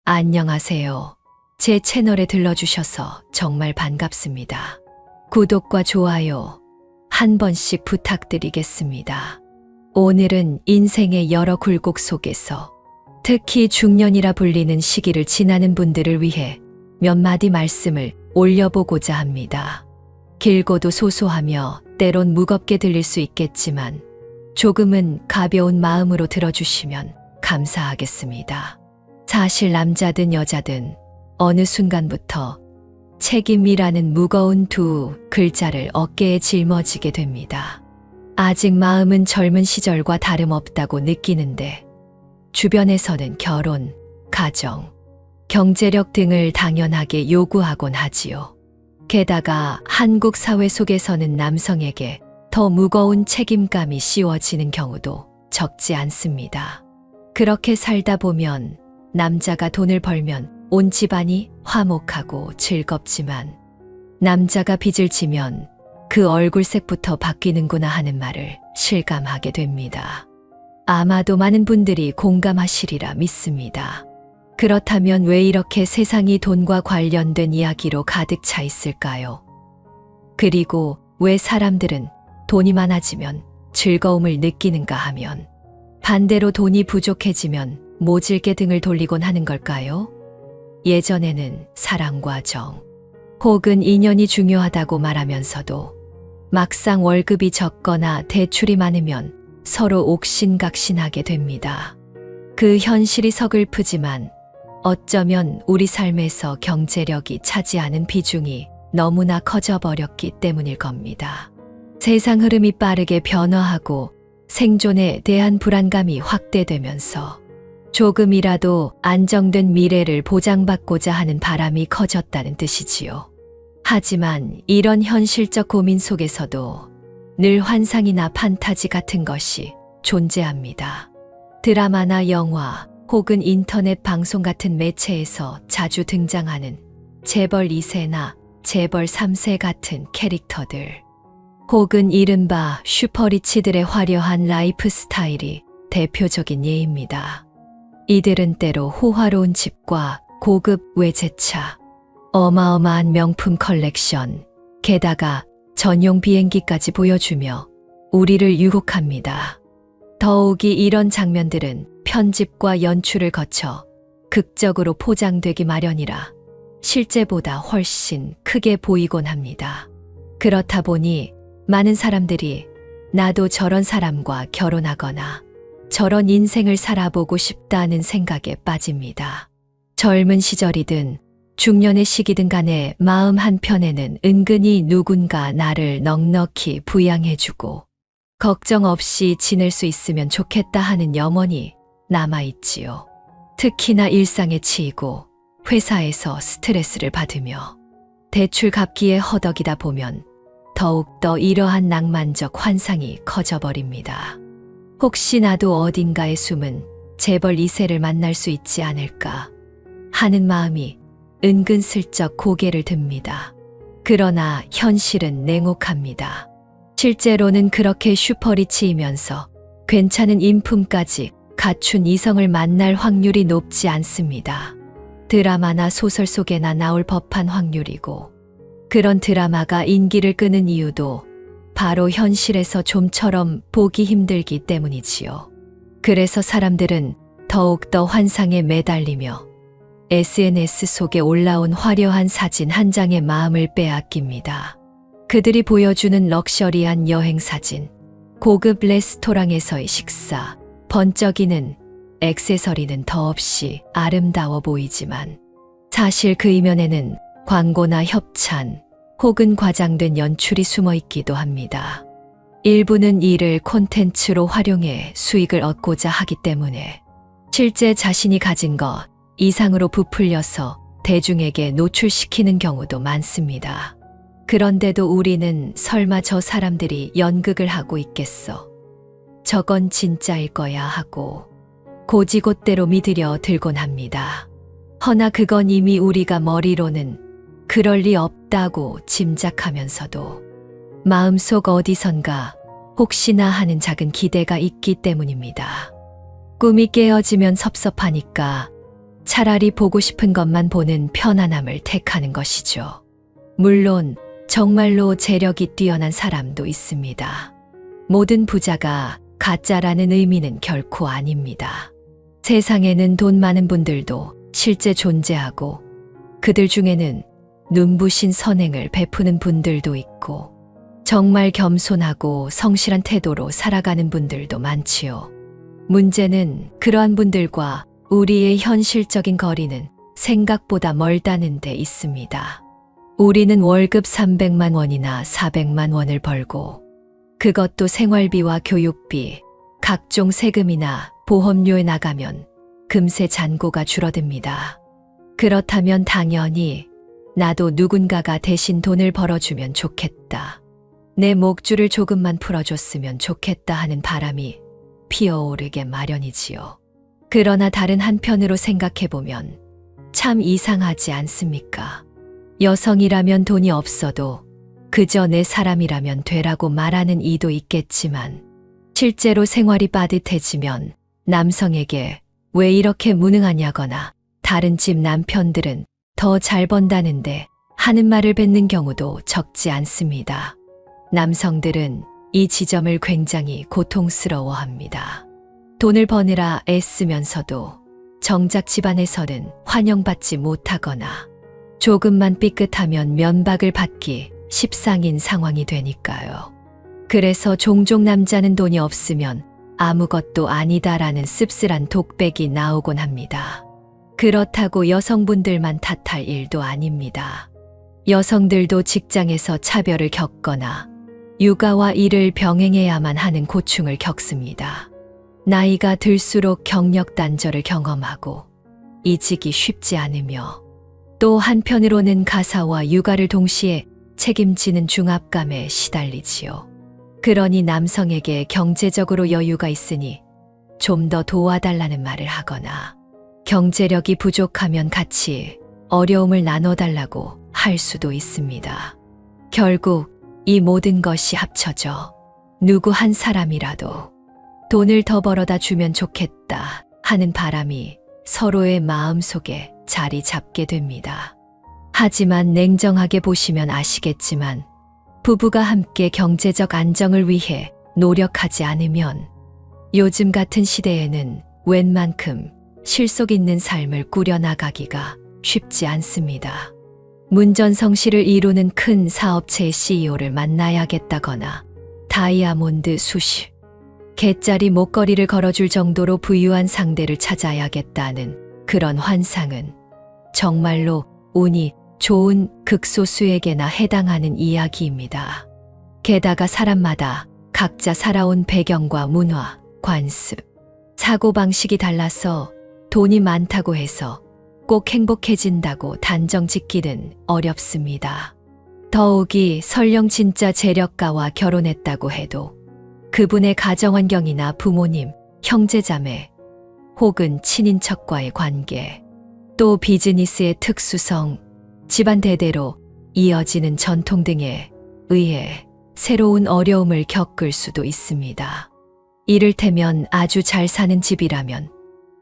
안녕하세요. 제 채널에 들러주셔서 정말 반갑습니다. 구독과 좋아요 한 번씩 부탁드리겠습니다. 오늘은 인생의 여러 굴곡 속에서 특히 중년이라 불리는 시기를 지나는 분들을 위해 몇 마디 말씀을 올려보고자 합니다. 길고도 소소하며 때론 무겁게 들릴 수 있겠지만 조금은 가벼운 마음으로 들어주시면 감사하겠습니다. 사실 남자든 여자든 어느 순간부터 책임이라는 무거운 두 글자를 어깨에 짊어지게 됩니다. 아직 마음은 젊은 시절과 다름없다고 느끼는데 주변에서는 결혼, 가정, 경제력 등을 당연하게 요구하곤 하지요. 게다가 한국 사회 속에서는 남성에게 더 무거운 책임감이 씌워지는 경우도 적지 않습니다. 그렇게 살다 보면 남자가 돈을 벌면 온 집안이 화목하고 즐겁지만 남자가 빚을 지면 그 얼굴색부터 바뀌는구나 하는 말을 실감하게 됩니다. 아마도 많은 분들이 공감하시리라 믿습니다. 그렇다면 왜 이렇게 세상이 돈과 관련된 이야기로 가득 차 있을까요? 그리고 왜 사람들은 돈이 많아지면 즐거움을 느끼는가 하면 반대로 돈이 부족해지면 모질게 등을 돌리곤 하는 걸까요? 예전에는 사랑과 정, 혹은 인연이 중요하다고 말하면서도 막상 월급이 적거나 대출이 많으면 서로 옥신각신하게 됩니다. 그 현실이 서글프지만 어쩌면 우리 삶에서 경제력이 차지하는 비중이 너무나 커져버렸기 때문일 겁니다. 세상 흐름이 빠르게 변화하고 생존에 대한 불안감이 확대되면서 조금이라도 안정된 미래를 보장받고자 하는 바람이 커졌다는 뜻이지요. 하지만 이런 현실적 고민 속에서도 늘 환상이나 판타지 같은 것이 존재합니다. 드라마나 영화 혹은 인터넷 방송 같은 매체에서 자주 등장하는 재벌 2세나 재벌 3세 같은 캐릭터들, 혹은 이른바 슈퍼리치들의 화려한 라이프 스타일이 대표적인 예입니다. 이들은 때로 호화로운 집과 고급 외제차, 어마어마한 명품 컬렉션, 게다가 전용 비행기까지 보여주며 우리를 유혹합니다. 더욱이 이런 장면들은 편집과 연출을 거쳐 극적으로 포장되기 마련이라 실제보다 훨씬 크게 보이곤 합니다. 그렇다 보니 많은 사람들이 나도 저런 사람과 결혼하거나 저런 인생을 살아보고 싶다는 생각에 빠집니다. 젊은 시절이든 중년의 시기든 간에 마음 한편에는 은근히 누군가 나를 넉넉히 부양해주고 걱정 없이 지낼 수 있으면 좋겠다 하는 염원이 남아있지요. 특히나 일상에 치이고 회사에서 스트레스를 받으며 대출 갚기에 허덕이다 보면 더욱더 이러한 낭만적 환상이 커져버립니다. 혹시 나도 어딘가에 숨은 재벌 2세를 만날 수 있지 않을까 하는 마음이 은근슬쩍 고개를 듭니다. 그러나 현실은 냉혹합니다. 실제로는 그렇게 슈퍼리치이면서 괜찮은 인품까지 갖춘 이성을 만날 확률이 높지 않습니다. 드라마나 소설 속에나 나올 법한 확률이고, 그런 드라마가 인기를 끄는 이유도 바로 현실에서 좀처럼 보기 힘들기 때문이지요. 그래서 사람들은 더욱더 환상에 매달리며 SNS 속에 올라온 화려한 사진 한 장에 마음을 빼앗깁니다. 그들이 보여주는 럭셔리한 여행 사진, 고급 레스토랑에서의 식사, 번쩍이는 액세서리는 더없이 아름다워 보이지만 사실 그 이면에는 광고나 협찬 혹은 과장된 연출이 숨어 있기도 합니다. 일부는 이를 콘텐츠로 활용해 수익을 얻고자 하기 때문에 실제 자신이 가진 것 이상으로 부풀려서 대중에게 노출시키는 경우도 많습니다. 그런데도 우리는 설마 저 사람들이 연극을 하고 있겠어? 저건 진짜일 거야 하고 고지곳대로 믿으려 들곤 합니다. 허나 그건 이미 우리가 머리로는 그럴 리 없다고 짐작하면서도 마음속 어디선가 혹시나 하는 작은 기대가 있기 때문입니다. 꿈이 깨어지면 섭섭하니까 차라리 보고 싶은 것만 보는 편안함을 택하는 것이죠. 물론 정말로 재력이 뛰어난 사람도 있습니다. 모든 부자가 가짜라는 의미는 결코 아닙니다. 세상에는 돈 많은 분들도 실제 존재하고 그들 중에는 눈부신 선행을 베푸는 분들도 있고 정말 겸손하고 성실한 태도로 살아가는 분들도 많지요. 문제는 그러한 분들과 우리의 현실적인 거리는 생각보다 멀다는 데 있습니다. 우리는 월급 300만 원이나 400만 원을 벌고 그것도 생활비와 교육비, 각종 세금이나 보험료에 나가면 금세 잔고가 줄어듭니다. 그렇다면 당연히 나도 누군가가 대신 돈을 벌어주면 좋겠다. 내 목줄을 조금만 풀어줬으면 좋겠다 하는 바람이 피어오르게 마련이지요. 그러나 다른 한편으로 생각해보면 참 이상하지 않습니까? 여성이라면 돈이 없어도 그저 내 사람이라면 되라고 말하는 이도 있겠지만 실제로 생활이 빠듯해지면 남성에게 왜 이렇게 무능하냐거나 다른 집 남편들은 더 잘 번다는데 하는 말을 뱉는 경우도 적지 않습니다. 남성들은 이 지점을 굉장히 고통스러워합니다. 돈을 버느라 애쓰면서도 정작 집안에서는 환영받지 못하거나 조금만 삐끗하면 면박을 받기 십상인 상황이 되니까요. 그래서 종종 남자는 돈이 없으면 아무것도 아니다라는 씁쓸한 독백이 나오곤 합니다. 그렇다고 여성분들만 탓할 일도 아닙니다. 여성들도 직장에서 차별을 겪거나 육아와 일을 병행해야만 하는 고충을 겪습니다. 나이가 들수록 경력 단절을 경험하고 이직이 쉽지 않으며 또 한편으로는 가사와 육아를 동시에 책임지는 중압감에 시달리지요. 그러니 남성에게 경제적으로 여유가 있으니 좀 더 도와달라는 말을 하거나 경제력이 부족하면 같이 어려움을 나눠달라고 할 수도 있습니다. 결국 이 모든 것이 합쳐져 누구 한 사람이라도 돈을 더 벌어다 주면 좋겠다 하는 바람이 서로의 마음속에 자리 잡게 됩니다. 하지만 냉정하게 보시면 아시겠지만 부부가 함께 경제적 안정을 위해 노력하지 않으면 요즘 같은 시대에는 웬만큼 실속 있는 삶을 꾸려나가기가 쉽지 않습니다. 문전성시를 이루는 큰 사업체의 CEO를 만나야겠다거나 다이아몬드 수십 개짜리 목걸이를 걸어줄 정도로 부유한 상대를 찾아야겠다는 그런 환상은 정말로 운이 좋은 극소수에게나 해당하는 이야기입니다. 게다가 사람마다 각자 살아온 배경과 문화, 관습, 사고방식이 달라서 돈이 많다고 해서 꼭 행복해진다고 단정 짓기는 어렵습니다. 더욱이 설령 진짜 재력가와 결혼했다고 해도 그분의 가정환경이나 부모님, 형제자매 혹은 친인척과의 관계, 또 비즈니스의 특수성, 집안 대대로 이어지는 전통 등에 의해 새로운 어려움을 겪을 수도 있습니다. 이를테면 아주 잘 사는 집이라면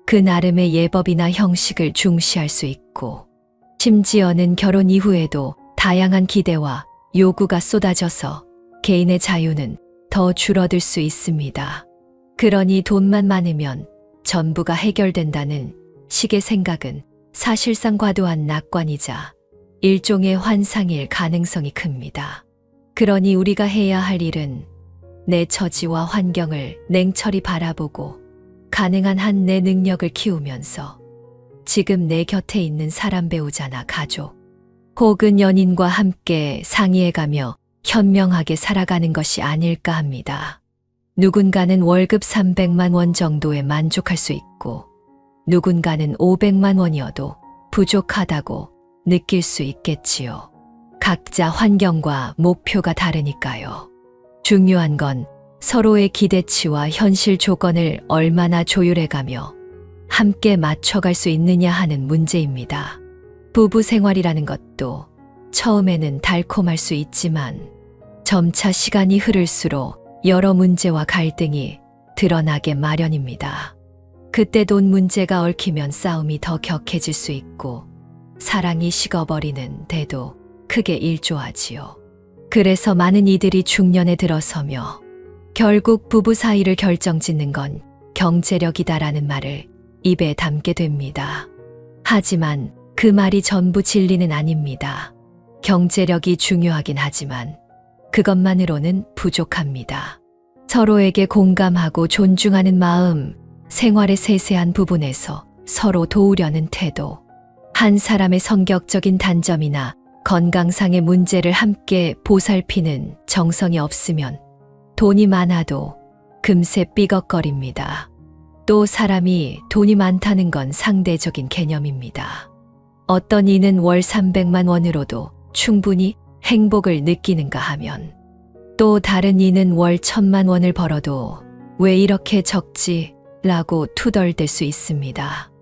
그 나름의 예법이나 형식을 중시할 수 있고 심지어는 결혼 이후에도 다양한 기대와 요구가 쏟아져서 개인의 자유는 더 줄어들 수 있습니다. 그러니 돈만 많으면 전부가 해결된다는 식의 생각은 사실상 과도한 낙관이자 일종의 환상일 가능성이 큽니다. 그러니 우리가 해야 할 일은 내 처지와 환경을 냉철히 바라보고 가능한 한 내 능력을 키우면서 지금 내 곁에 있는 사람 배우자나 가족 혹은 연인과 함께 상의해가며 현명하게 살아가는 것이 아닐까 합니다. 누군가는 월급 300만 원 정도에 만족할 수 있고 누군가는 500만 원이어도 부족하다고 느낄 수 있겠지요. 각자 환경과 목표가 다르니까요. 중요한 건 서로의 기대치와 현실 조건을 얼마나 조율해가며 함께 맞춰갈 수 있느냐 하는 문제입니다. 부부 생활이라는 것도 처음에는 달콤할 수 있지만 점차 시간이 흐를수록 여러 문제와 갈등이 드러나게 마련입니다. 그때 돈 문제가 얽히면 싸움이 더 격해질 수 있고 사랑이 식어버리는 데도 크게 일조하지요. 그래서 많은 이들이 중년에 들어서며 결국 부부 사이를 결정짓는 건 경제력이다라는 말을 입에 담게 됩니다. 하지만 그 말이 전부 진리는 아닙니다. 경제력이 중요하긴 하지만 그것만으로는 부족합니다. 서로에게 공감하고 존중하는 마음, 생활의 세세한 부분에서 서로 도우려는 태도, 한 사람의 성격적인 단점이나 건강상의 문제를 함께 보살피는 정성이 없으면 돈이 많아도 금세 삐걱거립니다. 또 사람이 돈이 많다는 건 상대적인 개념입니다. 어떤 이는 월 300만 원으로도 충분히 행복을 느끼는가 하면 또 다른 이는 월 1000만 원을 벌어도 왜 이렇게 적지? 라고 투덜댈 수 있습니다.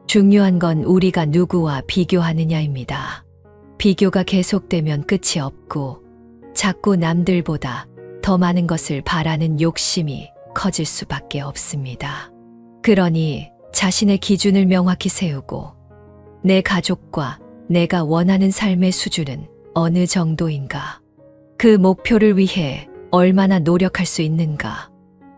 중요한 건 우리가 누구와 비교하느냐입니다. 비교가 계속되면 끝이 없고 자꾸 남들보다 더 많은 것을 바라는 욕심이 커질 수밖에 없습니다. 그러니 자신의 기준을 명확히 세우고 내 가족과 내가 원하는 삶의 수준은 어느 정도인가? 그 목표를 위해 얼마나 노력할 수 있는가?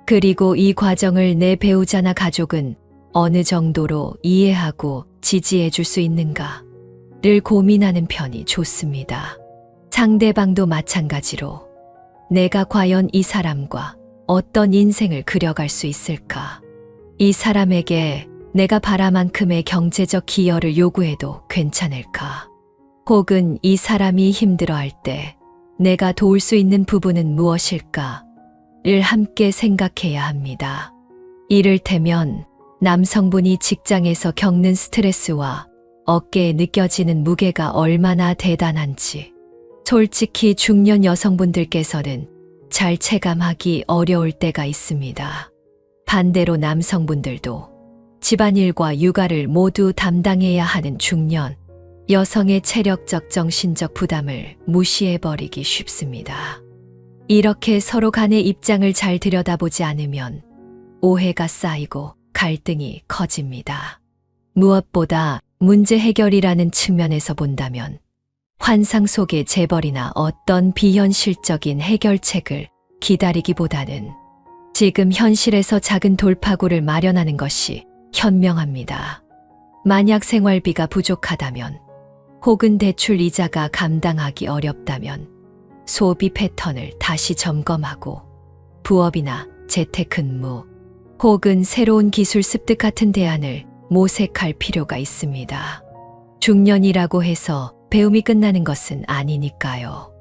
그리고 이 과정을 내 배우자나 가족은 어느 정도로 이해하고 지지해 줄 수 있는가를 고민하는 편이 좋습니다. 상대방도 마찬가지로 내가 과연 이 사람과 어떤 인생을 그려갈 수 있을까? 이 사람에게 내가 바라만큼의 경제적 기여를 요구해도 괜찮을까? 혹은 이 사람이 힘들어할 때 내가 도울 수 있는 부분은 무엇일까를 함께 생각해야 합니다. 이를테면 남성분이 직장에서 겪는 스트레스와 어깨에 느껴지는 무게가 얼마나 대단한지 솔직히 중년 여성분들께서는 잘 체감하기 어려울 때가 있습니다. 반대로 남성분들도 집안일과 육아를 모두 담당해야 하는 중년 여성의 체력적 정신적 부담을 무시해버리기 쉽습니다. 이렇게 서로 간의 입장을 잘 들여다보지 않으면 오해가 쌓이고 갈등이 커집니다. 무엇보다 문제 해결이라는 측면에서 본다면 환상 속의 재벌이나 어떤 비현실적인 해결책을 기다리기보다는 지금 현실에서 작은 돌파구를 마련하는 것이 현명합니다. 만약 생활비가 부족하다면 혹은 대출 이자가 감당하기 어렵다면 소비 패턴을 다시 점검하고 부업이나 재택근무 혹은 새로운 기술 습득 같은 대안을 모색할 필요가 있습니다. 중년이라고 해서 배움이 끝나는 것은 아니니까요.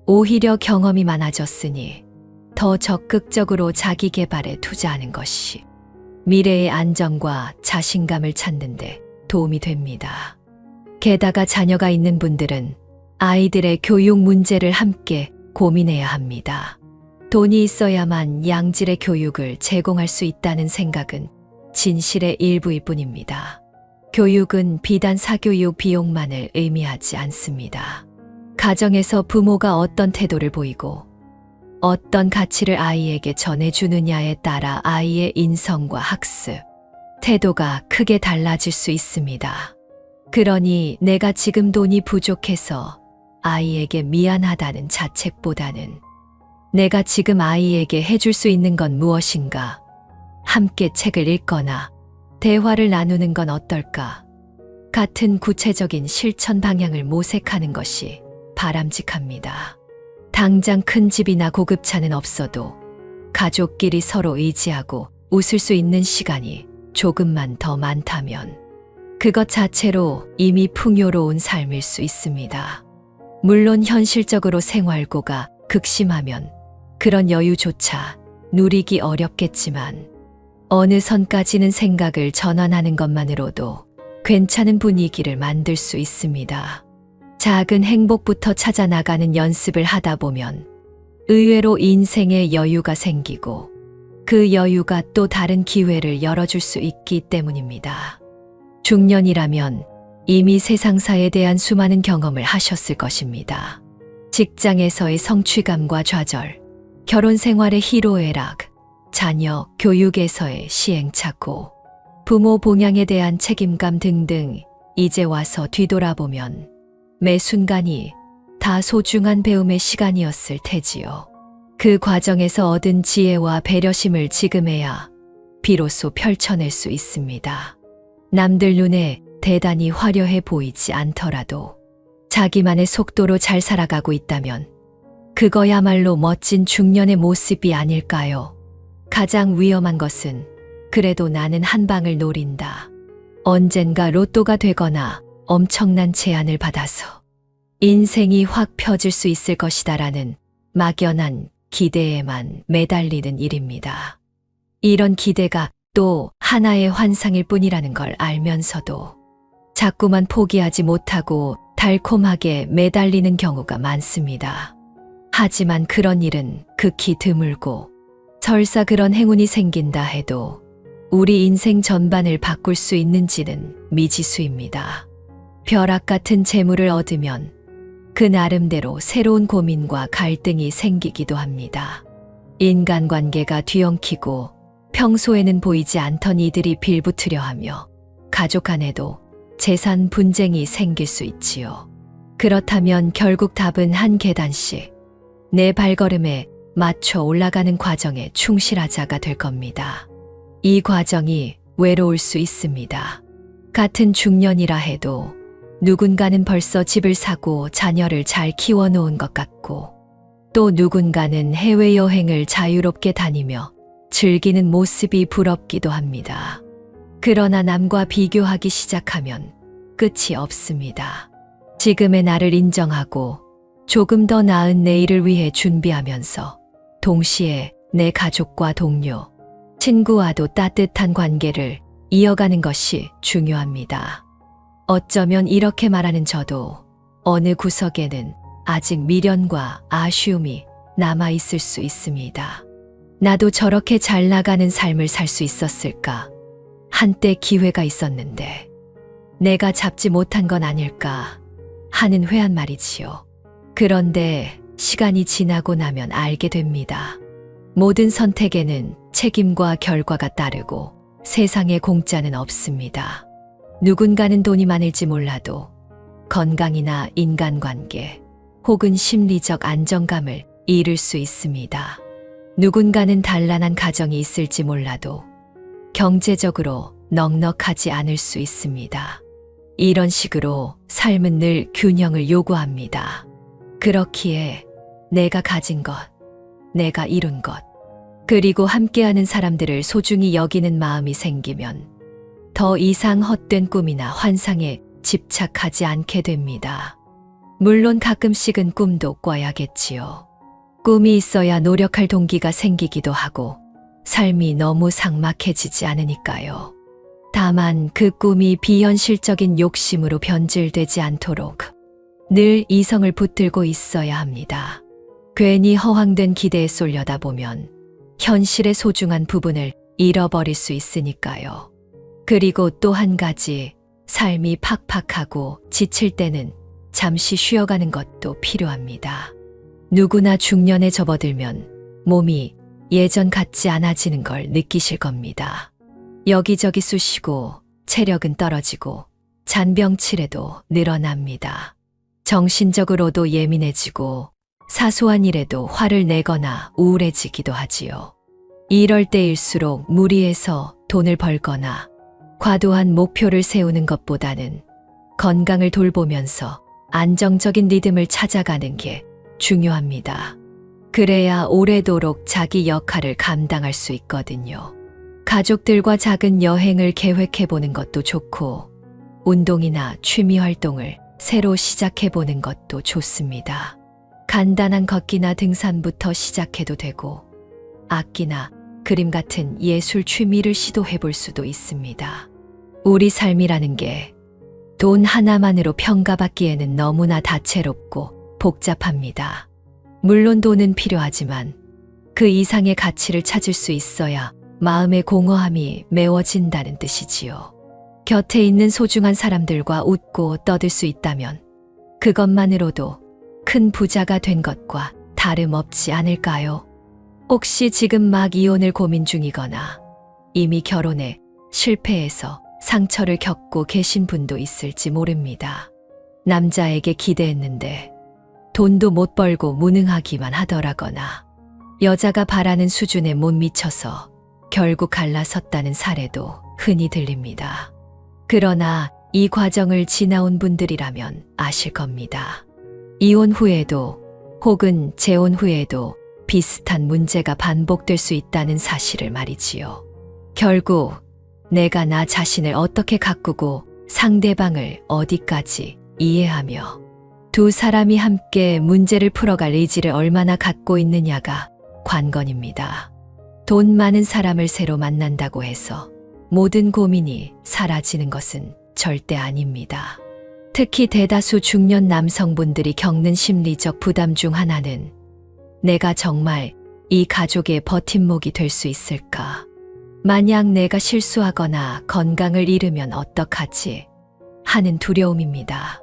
오히려 경험이 많아졌으니 더 적극적으로 자기 개발에 투자하는 것이 미래의 안정과 자신감을 찾는 데 도움이 됩니다. 게다가 자녀가 있는 분들은 아이들의 교육 문제를 함께 고민해야 합니다. 돈이 있어야만 양질의 교육을 제공할 수 있다는 생각은 진실의 일부일 뿐입니다. 교육은 비단 사교육 비용만을 의미하지 않습니다. 가정에서 부모가 어떤 태도를 보이고 어떤 가치를 아이에게 전해주느냐에 따라 아이의 인성과 학습, 태도가 크게 달라질 수 있습니다. 그러니 내가 지금 돈이 부족해서 아이에게 미안하다는 자책보다는 내가 지금 아이에게 해줄 수 있는 건 무엇인가? 함께 책을 읽거나 대화를 나누는 건 어떨까? 같은 구체적인 실천 방향을 모색하는 것이 바람직합니다. 당장 큰 집이나 고급차는 없어도 가족끼리 서로 의지하고 웃을 수 있는 시간이 조금만 더 많다면 그것 자체로 이미 풍요로운 삶일 수 있습니다. 물론 현실적으로 생활고가 극심하면 그런 여유조차 누리기 어렵겠지만 어느 선까지는 생각을 전환하는 것만으로도 괜찮은 분위기를 만들 수 있습니다. 작은 행복부터 찾아 나가는 연습을 하다 보면 의외로 인생에 여유가 생기고 그 여유가 또 다른 기회를 열어줄 수 있기 때문입니다. 중년이라면 이미 세상사에 대한 수많은 경험을 하셨을 것입니다. 직장에서의 성취감과 좌절, 결혼 생활의 희로애락, 자녀 교육에서의 시행착오, 부모 봉양에 대한 책임감 등등 이제 와서 뒤돌아보면 매 순간이 다 소중한 배움의 시간이었을 테지요. 그 과정에서 얻은 지혜와 배려심을 지금에야 비로소 펼쳐낼 수 있습니다. 남들 눈에 대단히 화려해 보이지 않더라도 자기만의 속도로 잘 살아가고 있다면 그거야말로 멋진 중년의 모습이 아닐까요? 가장 위험한 것은 그래도 나는 한 방을 노린다. 언젠가 로또가 되거나 엄청난 제안을 받아서 인생이 확 펴질 수 있을 것이다라는 막연한 기대에만 매달리는 일입니다. 이런 기대가 또 하나의 환상일 뿐이라는 걸 알면서도 자꾸만 포기하지 못하고 달콤하게 매달리는 경우가 많습니다. 하지만 그런 일은 극히 드물고 설사 그런 행운이 생긴다 해도 우리 인생 전반을 바꿀 수 있는지는 미지수입니다. 벼락 같은 재물을 얻으면 그 나름대로 새로운 고민과 갈등이 생기기도 합니다. 인간관계가 뒤엉키고 평소에는 보이지 않던 이들이 빌붙으려 하며 가족 간에도 재산 분쟁이 생길 수 있지요. 그렇다면 결국 답은 한 계단씩 내 발걸음에 맞춰 올라가는 과정에 충실하자가 될 겁니다. 이 과정이 외로울 수 있습니다. 같은 중년이라 해도 누군가는 벌써 집을 사고 자녀를 잘 키워놓은 것 같고 또 누군가는 해외여행을 자유롭게 다니며 즐기는 모습이 부럽기도 합니다. 그러나 남과 비교하기 시작하면 끝이 없습니다. 지금의 나를 인정하고 조금 더 나은 내일을 위해 준비하면서 동시에 내 가족과 동료, 친구와도 따뜻한 관계를 이어가는 것이 중요합니다. 어쩌면 이렇게 말하는 저도 어느 구석에는 아직 미련과 아쉬움이 남아 있을 수 있습니다. 나도 저렇게 잘 나가는 삶을 살 수 있었을까? 한때 기회가 있었는데 내가 잡지 못한 건 아닐까 하는 회한 말이지요. 그런데 시간이 지나고 나면 알게 됩니다. 모든 선택에는 책임과 결과가 따르고 세상에 공짜는 없습니다. 누군가는 돈이 많을지 몰라도 건강이나 인간관계 혹은 심리적 안정감을 잃을 수 있습니다. 누군가는 단란한 가정이 있을지 몰라도 경제적으로 넉넉하지 않을 수 있습니다. 이런 식으로 삶은 늘 균형을 요구합니다. 그렇기에 내가 가진 것, 내가 이룬 것, 그리고 함께하는 사람들을 소중히 여기는 마음이 생기면 더 이상 헛된 꿈이나 환상에 집착하지 않게 됩니다. 물론 가끔씩은 꿈도 꿔야겠지요. 꿈이 있어야 노력할 동기가 생기기도 하고 삶이 너무 삭막해지지 않으니까요. 다만 그 꿈이 비현실적인 욕심으로 변질되지 않도록 늘 이성을 붙들고 있어야 합니다. 괜히 허황된 기대에 쏠려다 보면 현실의 소중한 부분을 잃어버릴 수 있으니까요. 그리고 또 한 가지, 삶이 팍팍하고 지칠 때는 잠시 쉬어가는 것도 필요합니다. 누구나 중년에 접어들면 몸이 예전 같지 않아지는 걸 느끼실 겁니다. 여기저기 쑤시고 체력은 떨어지고 잔병치레도 늘어납니다. 정신적으로도 예민해지고 사소한 일에도 화를 내거나 우울해지기도 하지요. 이럴 때일수록 무리해서 돈을 벌거나 과도한 목표를 세우는 것보다는 건강을 돌보면서 안정적인 리듬을 찾아가는 게 중요합니다. 그래야 오래도록 자기 역할을 감당할 수 있거든요. 가족들과 작은 여행을 계획해보는 것도 좋고 운동이나 취미 활동을 새로 시작해보는 것도 좋습니다. 간단한 걷기나 등산부터 시작해도 되고 악기나 그림 같은 예술 취미를 시도해볼 수도 있습니다. 우리 삶이라는 게 돈 하나만으로 평가받기에는 너무나 다채롭고 복잡합니다. 물론 돈은 필요하지만 그 이상의 가치를 찾을 수 있어야 마음의 공허함이 메워진다는 뜻이지요. 곁에 있는 소중한 사람들과 웃고 떠들 수 있다면 그것만으로도 큰 부자가 된 것과 다름없지 않을까요? 혹시 지금 막 이혼을 고민 중이거나 이미 결혼해 실패해서 상처를 겪고 계신 분도 있을지 모릅니다. 남자에게 기대했는데 돈도 못 벌고 무능하기만 하더라거나 여자가 바라는 수준에 못 미쳐서 결국 갈라섰다는 사례도 흔히 들립니다. 그러나 이 과정을 지나온 분들이라면 아실 겁니다. 이혼 후에도 혹은 재혼 후에도 비슷한 문제가 반복될 수 있다는 사실을 말이지요. 결국 내가 나 자신을 어떻게 가꾸고 상대방을 어디까지 이해하며 두 사람이 함께 문제를 풀어갈 의지를 얼마나 갖고 있느냐가 관건입니다. 돈 많은 사람을 새로 만난다고 해서 모든 고민이 사라지는 것은 절대 아닙니다. 특히 대다수 중년 남성분들이 겪는 심리적 부담 중 하나는 내가 정말 이 가족의 버팀목이 될 수 있을까? 만약 내가 실수하거나 건강을 잃으면 어떡하지? 하는 두려움입니다.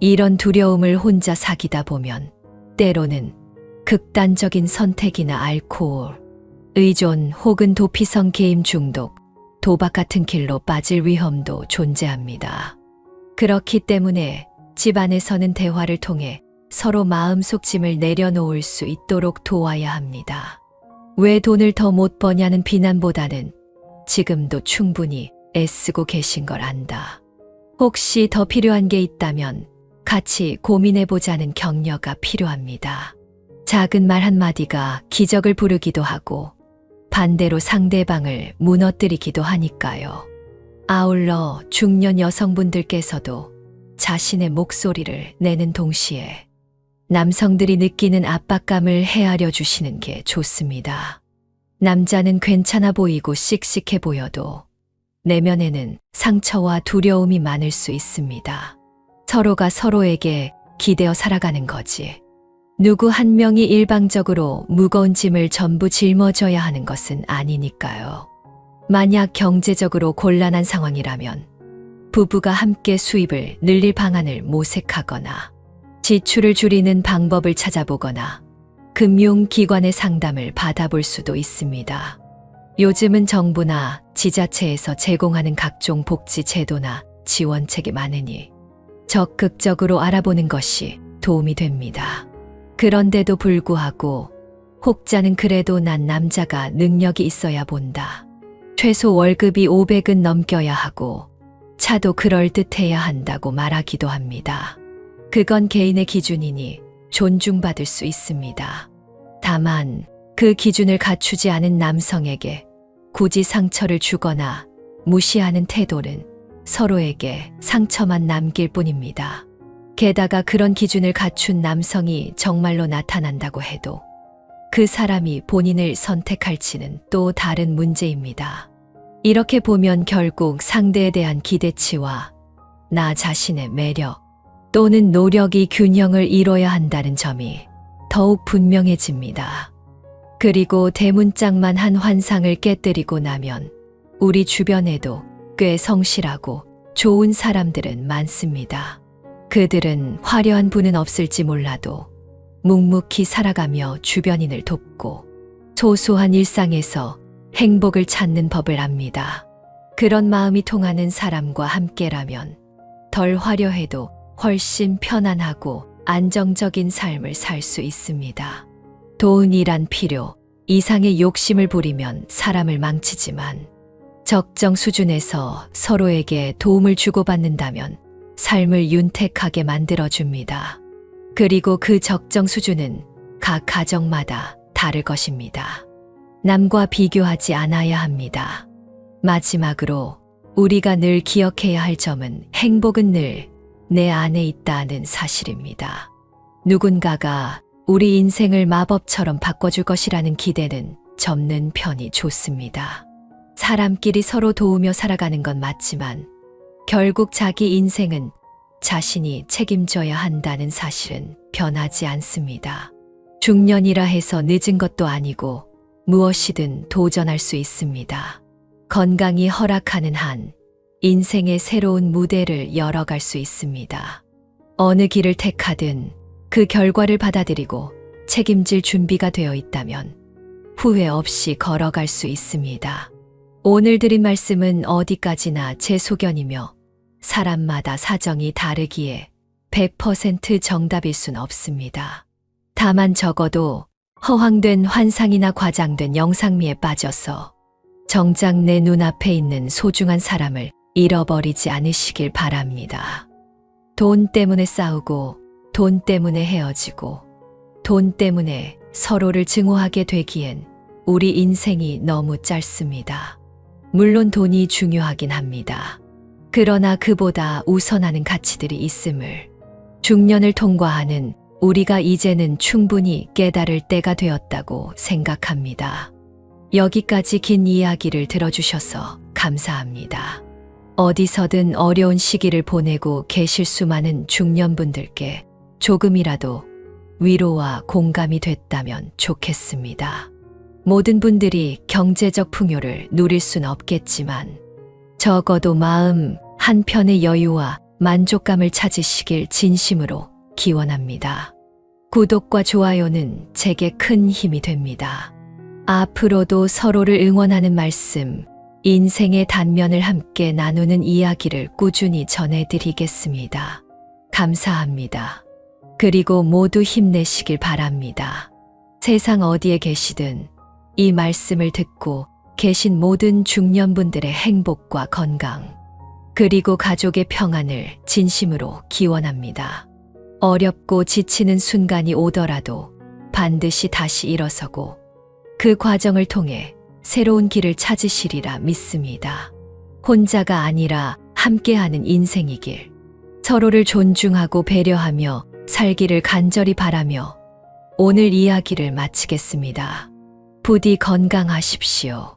이런 두려움을 혼자 사귀다 보면 때로는 극단적인 선택이나 알코올, 의존 혹은 도피성 게임 중독, 도박 같은 길로 빠질 위험도 존재합니다. 그렇기 때문에 집안에서는 대화를 통해 서로 마음속 짐을 내려놓을 수 있도록 도와야 합니다. 왜 돈을 더 못 버냐는 비난보다는 지금도 충분히 애쓰고 계신 걸 안다. 혹시 더 필요한 게 있다면 같이 고민해보자는 격려가 필요합니다. 작은 말 한마디가 기적을 부르기도 하고 반대로 상대방을 무너뜨리기도 하니까요. 아울러 중년 여성분들께서도 자신의 목소리를 내는 동시에 남성들이 느끼는 압박감을 헤아려 주시는 게 좋습니다. 남자는 괜찮아 보이고 씩씩해 보여도 내면에는 상처와 두려움이 많을 수 있습니다. 서로가 서로에게 기대어 살아가는 거지. 누구 한 명이 일방적으로 무거운 짐을 전부 짊어져야 하는 것은 아니니까요. 만약 경제적으로 곤란한 상황이라면 부부가 함께 수입을 늘릴 방안을 모색하거나 지출을 줄이는 방법을 찾아보거나 금융기관의 상담을 받아볼 수도 있습니다. 요즘은 정부나 지자체에서 제공하는 각종 복지 제도나 지원책이 많으니 적극적으로 알아보는 것이 도움이 됩니다. 그런데도 불구하고 혹자는 그래도 난 남자가 능력이 있어야 본다. 최소 월급이 500은 넘겨야 하고 차도 그럴듯해야 한다고 말하기도 합니다. 그건 개인의 기준이니 존중받을 수 있습니다. 다만 그 기준을 갖추지 않은 남성에게 굳이 상처를 주거나 무시하는 태도는 서로에게 상처만 남길 뿐입니다. 게다가 그런 기준을 갖춘 남성이 정말로 나타난다고 해도 그 사람이 본인을 선택할지는 또 다른 문제입니다. 이렇게 보면 결국 상대에 대한 기대치와 나 자신의 매력 또는 노력이 균형을 이뤄야 한다는 점이 더욱 분명해집니다. 그리고 대문짝만 한 환상을 깨뜨리고 나면 우리 주변에도 꽤 성실하고 좋은 사람들은 많습니다. 그들은 화려한 부는 없을지 몰라도 묵묵히 살아가며 주변인을 돕고 소소한 일상에서 행복을 찾는 법을 압니다. 그런 마음이 통하는 사람과 함께라면 덜 화려해도 훨씬 편안하고 안정적인 삶을 살 수 있습니다. 돈이란 필요 이상의 욕심을 부리면 사람을 망치지만 적정 수준에서 서로에게 도움을 주고받는다면 삶을 윤택하게 만들어줍니다. 그리고 그 적정 수준은 각 가정마다 다를 것입니다. 남과 비교하지 않아야 합니다. 마지막으로 우리가 늘 기억해야 할 점은 행복은 늘 내 안에 있다는 사실입니다. 누군가가 우리 인생을 마법처럼 바꿔줄 것이라는 기대는 접는 편이 좋습니다. 사람끼리 서로 도우며 살아가는 건 맞지만 결국 자기 인생은 자신이 책임져야 한다는 사실은 변하지 않습니다. 중년이라 해서 늦은 것도 아니고 무엇이든 도전할 수 있습니다. 건강이 허락하는 한 인생의 새로운 무대를 열어갈 수 있습니다. 어느 길을 택하든 그 결과를 받아들이고 책임질 준비가 되어 있다면 후회 없이 걸어갈 수 있습니다. 오늘 드린 말씀은 어디까지나 제 소견이며 사람마다 사정이 다르기에 100% 정답일 순 없습니다. 다만 적어도 허황된 환상이나 과장된 영상미에 빠져서 정작 내 눈앞에 있는 소중한 사람을 잃어버리지 않으시길 바랍니다. 돈 때문에 싸우고 돈 때문에 헤어지고 돈 때문에 서로를 증오하게 되기엔 우리 인생이 너무 짧습니다. 물론 돈이 중요하긴 합니다. 그러나 그보다 우선하는 가치들이 있음을 중년을 통과하는 우리가 이제는 충분히 깨달을 때가 되었다고 생각합니다. 여기까지 긴 이야기를 들어주셔서 감사합니다. 어디서든 어려운 시기를 보내고 계실 수많은 중년분들께 조금이라도 위로와 공감이 됐다면 좋겠습니다. 모든 분들이 경제적 풍요를 누릴 순 없겠지만 적어도 마음 한편의 여유와 만족감을 찾으시길 진심으로 기원합니다. 구독과 좋아요는 제게 큰 힘이 됩니다. 앞으로도 서로를 응원하는 말씀, 인생의 단면을 함께 나누는 이야기를 꾸준히 전해드리겠습니다. 감사합니다. 그리고 모두 힘내시길 바랍니다. 세상 어디에 계시든 이 말씀을 듣고 계신 모든 중년분들의 행복과 건강, 그리고 가족의 평안을 진심으로 기원합니다. 어렵고 지치는 순간이 오더라도 반드시 다시 일어서고 그 과정을 통해 새로운 길을 찾으시리라 믿습니다. 혼자가 아니라 함께하는 인생이길, 서로를 존중하고 배려하며 살기를 간절히 바라며 오늘 이야기를 마치겠습니다. 부디 건강하십시오.